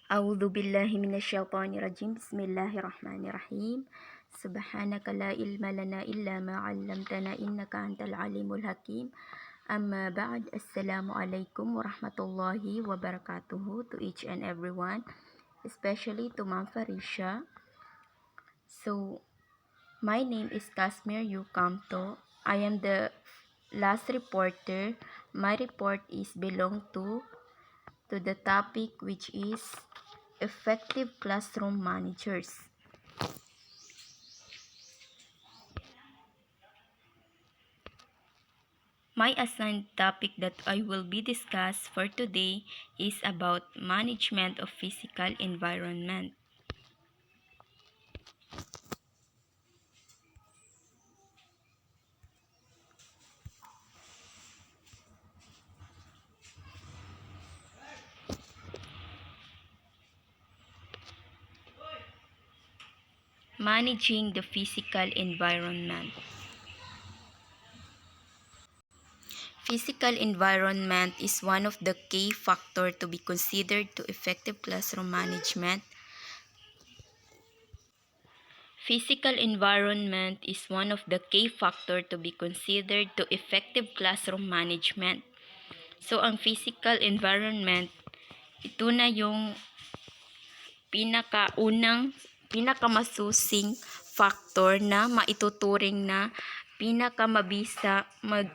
A'udzu billahi minasyaitonir rajim. Bismillahirrahmanirrahim. Subhanaka la ilma lana illa ma 'allamtana innaka antal alimul hakim. Amma ba'd. Assalamu alaikum warahmatullahi wabarakatuh to each and everyone, especially to Ma'am Farisha. So, my name is Kasmir Yukamto. I am the last reporter. My report is belong to the topic which is effective classroom managers. My assigned topic that I will be discussed for today is about management of physical environment. Managing the physical environment. Physical environment is one of the key factors to be considered to effective classroom management. Physical environment is one of the key factors to be considered to effective classroom management. So, ang physical environment, ito na yung pinakamasusing factor na maituturing na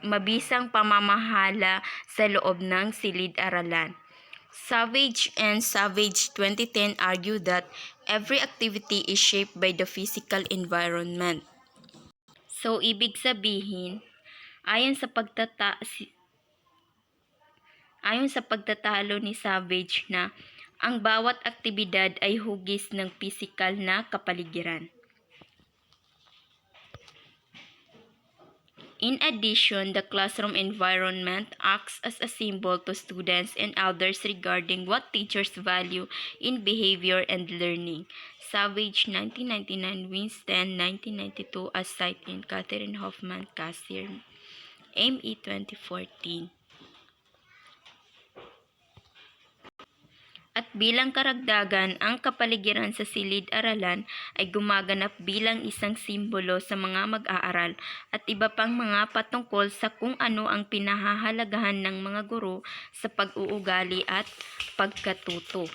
mabisang pamamahala sa loob ng silid-aralan. Savage and Savage 2010 argue that every activity is shaped by the physical environment. So, ibig sabihin, ayon sa pagtatalo ni Savage na ang bawat aktibidad ay hugis ng pisikal na kapaligiran. In addition, the classroom environment acts as a symbol to students and others regarding what teachers value in behavior and learning. Savage 1999, Winston 1992 as cited in Catherine Hoffman Cassier, ME 2014. At bilang karagdagan, ang kapaligiran sa silid-aralan ay gumaganap bilang isang simbolo sa mga mag-aaral at iba pang mga patungkol sa kung ano ang pinahahalagahan ng mga guro sa pag-uugali at pagkatuto.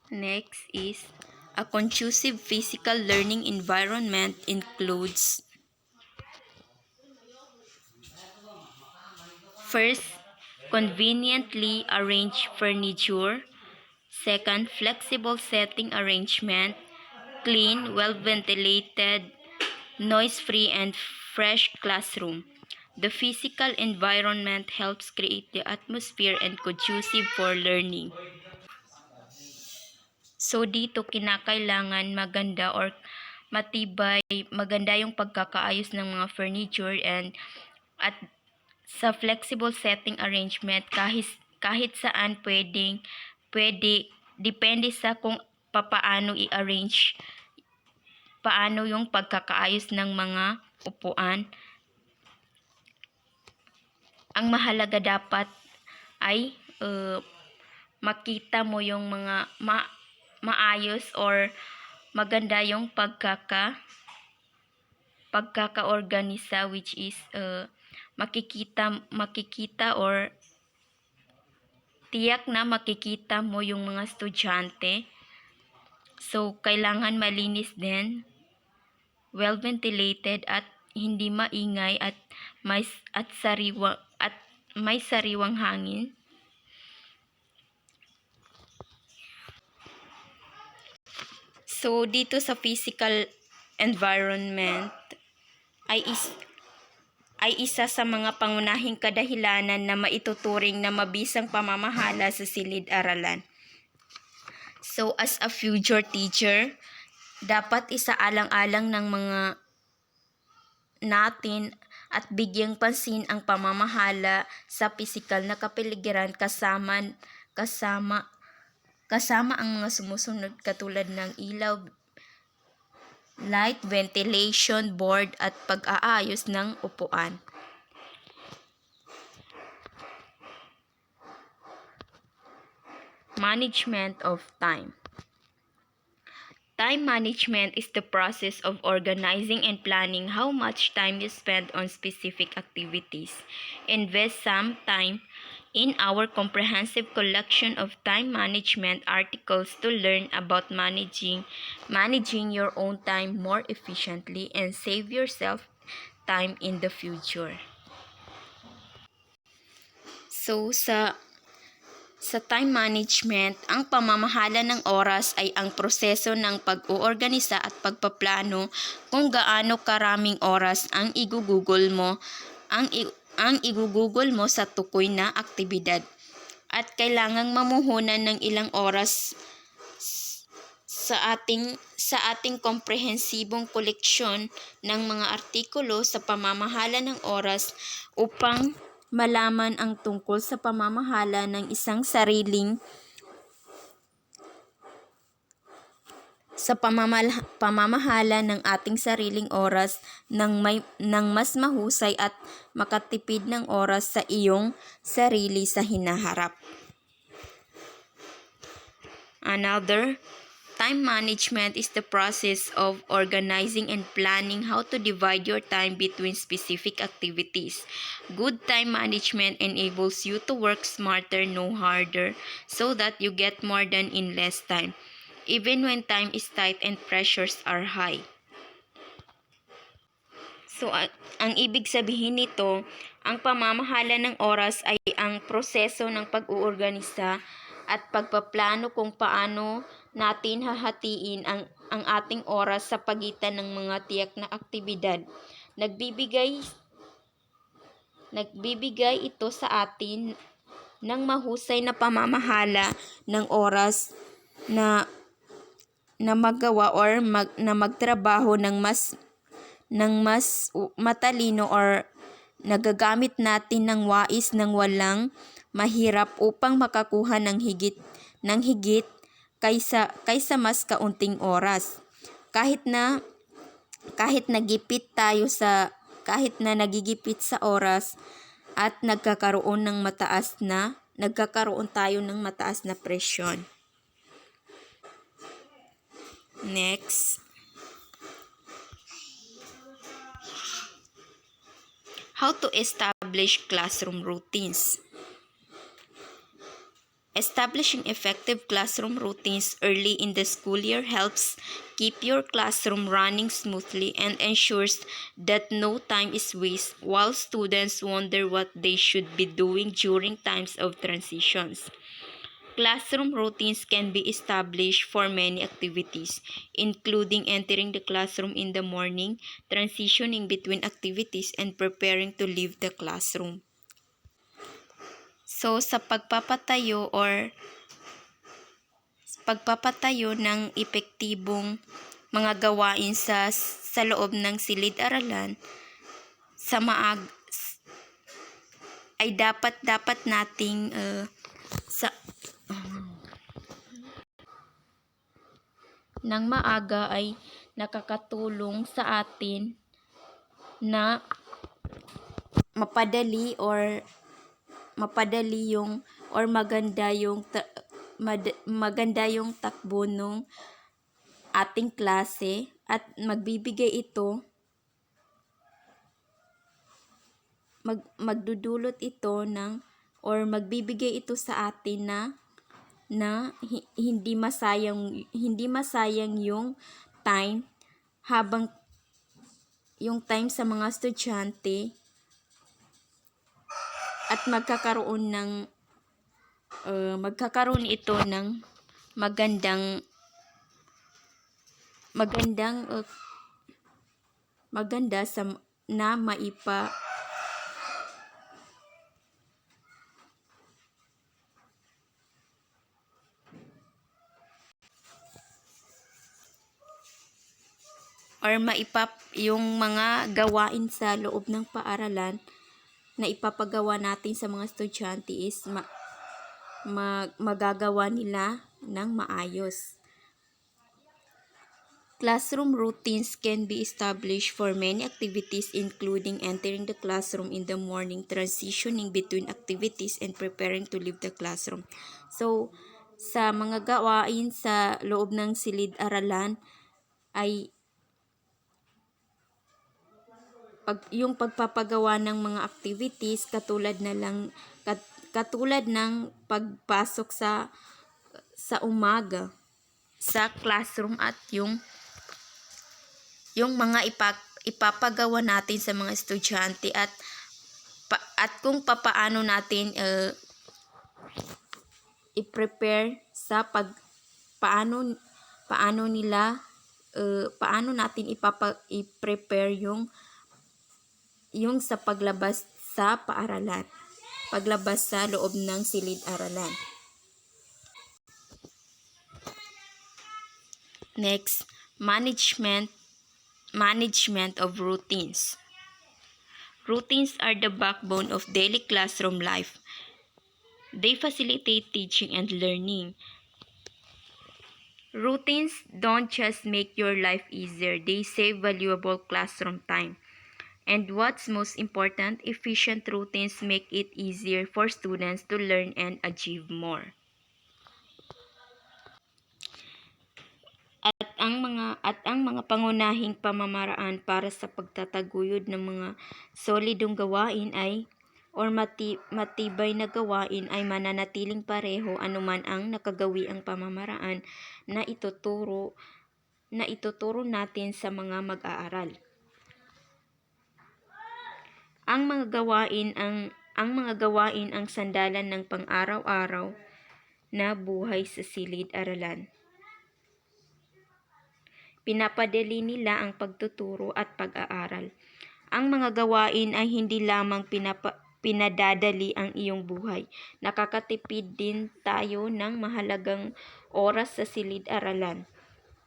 Next is, a conducive physical learning environment includes: first, conveniently arranged furniture. Second, flexible setting arrangement. Clean, well-ventilated, noise-free, and fresh classroom. The physical environment helps create the atmosphere and conducive for learning. So, dito kinakailangan maganda or matibay, maganda yung pagkakaayos ng mga furniture at sa flexible setting arrangement, kahit saan pwede, depende sa kung paano i-arrange, paano yung pagkakaayos ng mga upuan. Ang mahalaga dapat ay makita mo yung mga maayos or maganda yung pagkakaorganisa, which is makikita or tiyak na makikita mo yung mga estudyante. So, kailangan malinis din, well-ventilated at hindi maingay at may sariwang hangin. So, dito sa physical environment ay isa sa mga pangunahing kadahilanan na maituturing na mabisang pamamahala sa silid-aralan. So, as a future teacher, dapat isaalang-alang ng mga natin at bigyang pansin ang pamamahala sa pisikal na kapaligiran kasama ang mga sumusunod katulad ng ilaw, light ventilation board at pag-aayos ng upuan. Management of time. Time management is the process of organizing and planning how much time you spend on specific activities. Invest some time in our comprehensive collection of time management articles to learn about managing your own time more efficiently and save yourself time in the future. So sa time management, ang pamamahala ng oras ay ang proseso ng pag-uorganisa at pagpaplano kung gaano karaming oras ang igugugol mo sa tukoy na aktibidad at kailangang mamuhunan ng ilang oras sa ating komprehensibong koleksyon ng mga artikulo sa pamamahala ng oras upang malaman ang tungkol sa pamamahala ng pamamahala ng ating sariling oras ng mas mahusay at makatipid ng oras sa iyong sarili sa hinaharap. Another, time management is the process of organizing and planning how to divide your time between specific activities. Good time management enables you to work smarter, no harder, so that you get more done in less time, even when time is tight and pressures are high. So, ang ibig sabihin nito, ang pamamahala ng oras ay ang proseso ng pag-uorganisa at pagpaplano kung paano natin hahatiin ang ating oras sa pagitan ng mga tiyak na aktibidad. Nagbibigay ito sa atin ng mahusay na pamamahala ng oras na magawa or na magtrabaho ng mas matalino or nagagamit natin ng wais ng walang mahirap upang makakuha ng higit kaysa mas kaunting oras. Kahit na nagigipit sa oras at nagkakaroon tayo ng mataas na presyon. Next. How to establish classroom routines. Establishing effective classroom routines early in the school year helps keep your classroom running smoothly and ensures that no time is wasted while students wonder what they should be doing during times of transitions. Classroom routines can be established for many activities, including entering the classroom in the morning, transitioning between activities, and preparing to leave the classroom. So, sa pagpapatayo ng epektibong mga gawain sa loob ng silid-aralan, ay dapat nating ng maaga ay nakakatulong sa atin na mapadali maganda yung takbo ng ating klase at magbibigay ito sa atin na hindi masayang yung time sa mga estudyante at magkakaroon ito ng maganda na yung mga gawain sa loob ng paaralan na ipapagawa natin sa mga estudyante is magagawa nila ng maayos. Classroom routines can be established for many activities including entering the classroom in the morning, transitioning between activities, and preparing to leave the classroom. So, sa mga gawain sa loob ng silid-aralan ay yung pagpapagawa ng mga activities katulad ng pagpasok sa umaga sa classroom at yung mga ipapagawa natin sa mga estudyante at kung papaano natin i-prepare sa paano natin i-prepare yung sa paglabas sa paaralan, paglabas sa loob ng silid-aralan. Next, management of routines. Routines are the backbone of daily classroom life. They facilitate teaching and learning. Routines don't just make your life easier, they save valuable classroom time. And what's most important, efficient routines make it easier for students to learn and achieve more. At ang mga pangunahing pamamaraan para sa pagtataguyod ng mga solidong gawain matibay na gawain ay mananatiling pareho anuman ang nakagawiang pamamaraan na ituturo natin sa mga mag-aaral. Ang mga gawain ang sandalan ng pang-araw-araw na buhay sa silid-aralan. Pinapadali nila ang pagtuturo at pag-aaral. Ang mga gawain ay hindi lamang pinadadali ang iyong buhay. Nakakatipid din tayo ng mahalagang oras sa silid-aralan.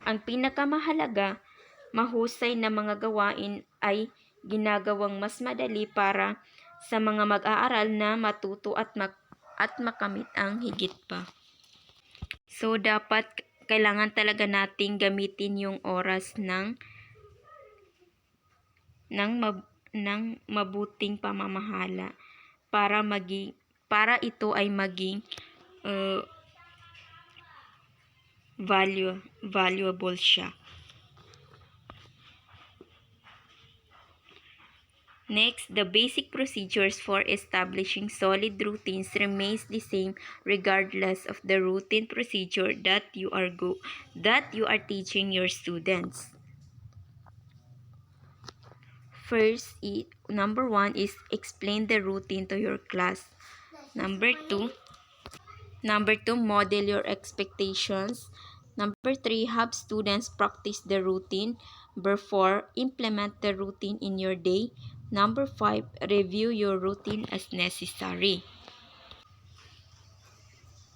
Ang pinakamahalaga, mahusay na mga gawain ay ginagawang mas madali para sa mga mag-aaral na matuto at makamit ang higit pa. So, kailangan talaga nating gamitin yung oras ng mabuting pamamahala para ito ay maging valuable siya. Next, the basic procedures for establishing solid routines remains the same regardless of the routine procedure that you are teaching your students. First, number 1 is explain the routine to your class. Number 2, model your expectations. Number 3, have students practice the routine. Number 4, implement the routine in your day. Number 5, review your routine as necessary.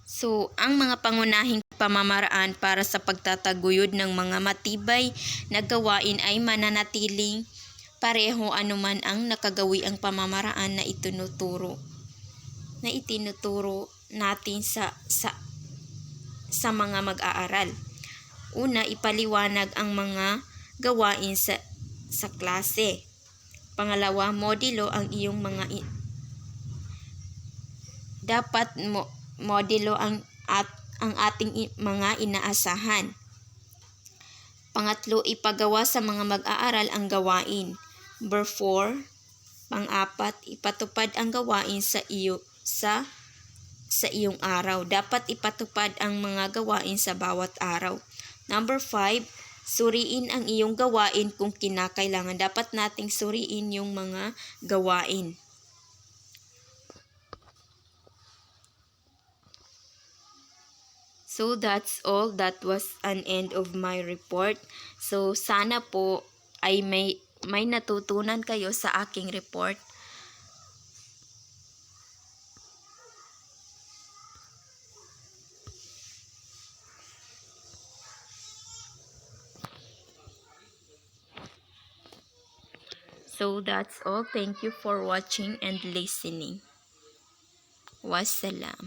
So, ang mga pangunahing pamamaraan para sa pagtataguyod ng mga matibay na gawain ay mananatiling pareho anuman ang nakagawiang pamamaraan na itinuturo natin sa mga mag-aaral. Una, ipaliwanag ang mga gawain sa klase. Pangalawa, modelo ang iyong modelo ang ating mga inaasahan. Pangatlo, ipagawa sa mga mag-aaral ang gawain. Number 4, pang-apat, ipatupad ang gawain sa iyong araw. Dapat ipatupad ang mga gawain sa bawat araw. Number 5, suriin ang iyong gawain kung kinakailangan. Dapat nating suriin yung mga gawain. So that's all. That was an end of my report. So sana po ay may natutunan kayo sa aking report. So that's all. Thank you for watching and listening. Wassalam.